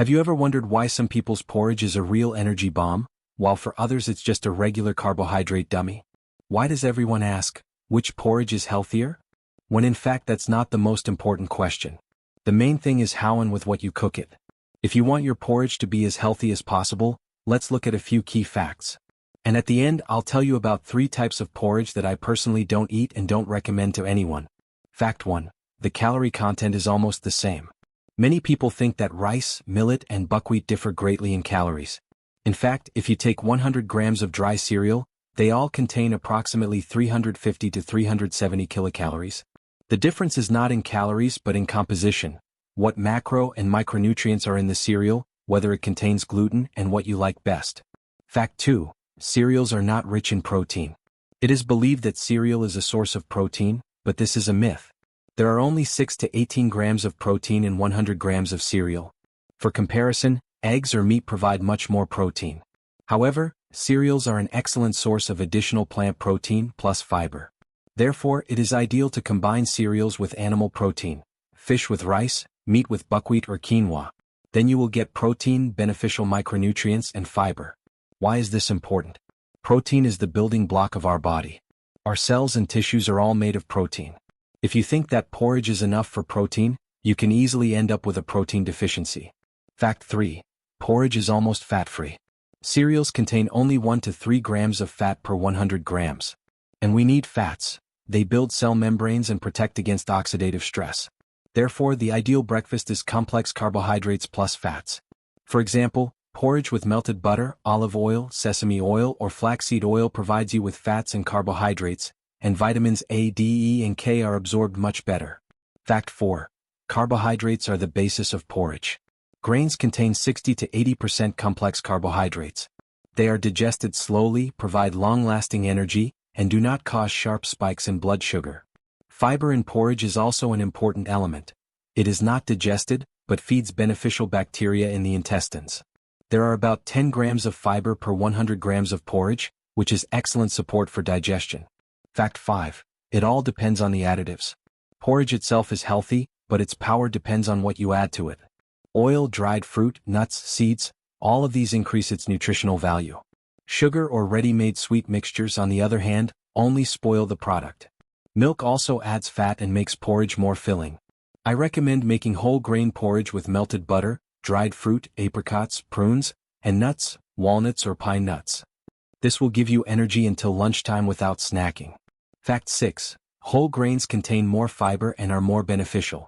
Have you ever wondered why some people's porridge is a real energy bomb, while for others it's just a regular carbohydrate dummy? Why does everyone ask, which porridge is healthier? When in fact that's not the most important question. The main thing is how and with what you cook it. If you want your porridge to be as healthy as possible, let's look at a few key facts. And at the end I'll tell you about 3 types of porridge that I personally don't eat and don't recommend to anyone. Fact 1. The calorie content is almost the same. Many people think that rice, millet, and buckwheat differ greatly in calories. In fact, if you take 100 grams of dry cereal, they all contain approximately 350 to 370 kilocalories. The difference is not in calories but in composition, what macro and micronutrients are in the cereal, whether it contains gluten, and what you like best. Fact 2. Cereals are not rich in protein. It is believed that cereal is a source of protein, but this is a myth. There are only 6 to 18 grams of protein in 100 grams of cereal. For comparison, eggs or meat provide much more protein. However, cereals are an excellent source of additional plant protein plus fiber. Therefore, it is ideal to combine cereals with animal protein, fish with rice, meat with buckwheat or quinoa. Then you will get protein, beneficial micronutrients, and fiber. Why is this important? Protein is the building block of our body. Our cells and tissues are all made of protein. If you think that porridge is enough for protein, you can easily end up with a protein deficiency. Fact 3. Porridge is almost fat-free. Cereals contain only 1 to 3 grams of fat per 100 grams. And we need fats. They build cell membranes and protect against oxidative stress. Therefore, the ideal breakfast is complex carbohydrates plus fats. For example, porridge with melted butter, olive oil, sesame oil, or flaxseed oil provides you with fats and carbohydrates, and vitamins A, D, E, and K are absorbed much better. Fact 4. Carbohydrates are the basis of porridge. Grains contain 60 to 80% complex carbohydrates. They are digested slowly, provide long-lasting energy, and do not cause sharp spikes in blood sugar. Fiber in porridge is also an important element. It is not digested, but feeds beneficial bacteria in the intestines. There are about 10 grams of fiber per 100 grams of porridge, which is excellent support for digestion. Fact 5. It all depends on the additives. Porridge itself is healthy, but its power depends on what you add to it. Oil, dried fruit, nuts, seeds, all of these increase its nutritional value. Sugar or ready-made sweet mixtures, on the other hand, only spoil the product. Milk also adds fat and makes porridge more filling. I recommend making whole grain porridge with melted butter, dried fruit, apricots, prunes, and nuts, walnuts or pine nuts. This will give you energy until lunchtime without snacking. Fact 6. Whole grains contain more fiber and are more beneficial.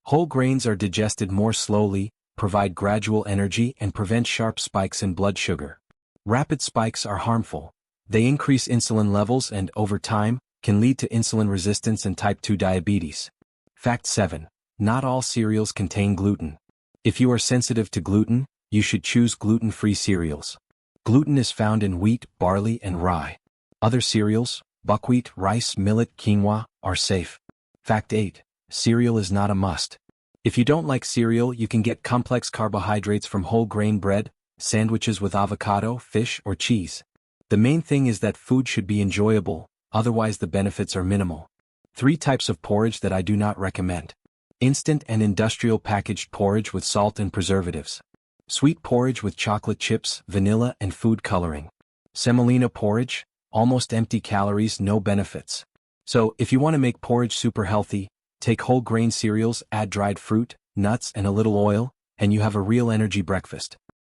Whole grains are digested more slowly, provide gradual energy, and prevent sharp spikes in blood sugar. Rapid spikes are harmful. They increase insulin levels and, over time, can lead to insulin resistance and type 2 diabetes. Fact 7. Not all cereals contain gluten. If you are sensitive to gluten, you should choose gluten-free cereals. Gluten is found in wheat, barley, and rye. Other cereals, buckwheat, rice, millet, quinoa, are safe. Fact 8. Cereal is not a must. If you don't like cereal, you can get complex carbohydrates from whole grain bread, sandwiches with avocado, fish, or cheese. The main thing is that food should be enjoyable, otherwise the benefits are minimal. 3 types of porridge that I do not recommend. Instant and industrial packaged porridge with salt and preservatives. Sweet porridge with chocolate chips, vanilla, and food coloring. Semolina porridge, almost empty calories, no benefits. So, if you want to make porridge super healthy, take whole grain cereals, add dried fruit, nuts, and a little oil, and you have a real energy breakfast.